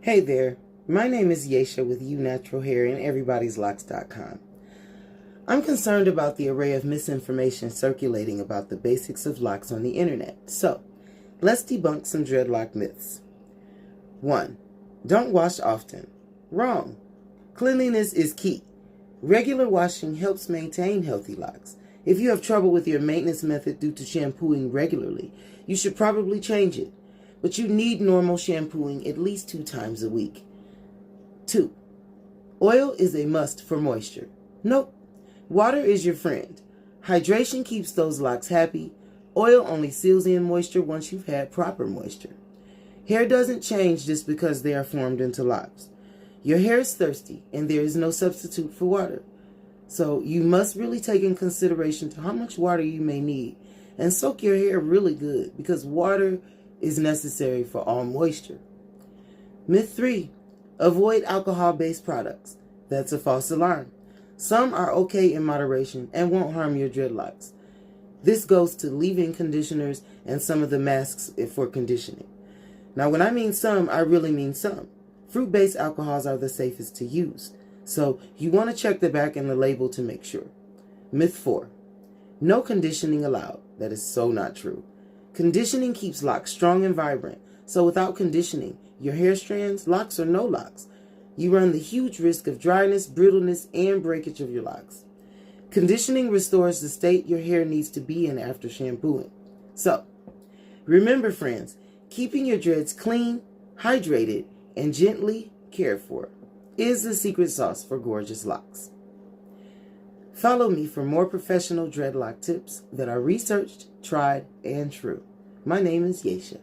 Hey there, my name is Yesha with You Natural Hair and Everybody'sLocks.com. I'm concerned about the array of misinformation circulating about the basics of locks on the internet. So, let's debunk some dreadlock myths. 1. Don't wash often. Wrong. Cleanliness is key. Regular washing helps maintain healthy locks. If you have trouble with your maintenance method due to shampooing regularly, you should probably change it. But you need normal shampooing at least 2 times a week. 2. Oil is a must for moisture. Nope. Water is your friend. Hydration keeps those locks happy. Oil only seals in moisture once you've had proper moisture. Hair doesn't change just because they are formed into locks. Your hair is thirsty and there is no substitute for water. So you must really take in consideration to how much water you may need and soak your hair really good because water is necessary for all moisture. Myth 3. Avoid alcohol-based products. That's a false alarm. Some are okay in moderation and won't harm your dreadlocks. This goes to leave-in conditioners and some of the masks for conditioning. Now when I mean some, I really mean some. Fruit-based alcohols are the safest to use, so you want to check the back and the label to make sure. Myth 4. No conditioning allowed. That is so not true. Conditioning keeps locks strong and vibrant, so without conditioning, your hair strands, locks or no locks, you run the huge risk of dryness, brittleness, and breakage of your locks. Conditioning restores the state your hair needs to be in after shampooing. So, remember friends, keeping your dreads clean, hydrated, and gently cared for is the secret sauce for gorgeous locks. Follow me for more professional dreadlock tips that are researched, tried, and true. My name is Yesha.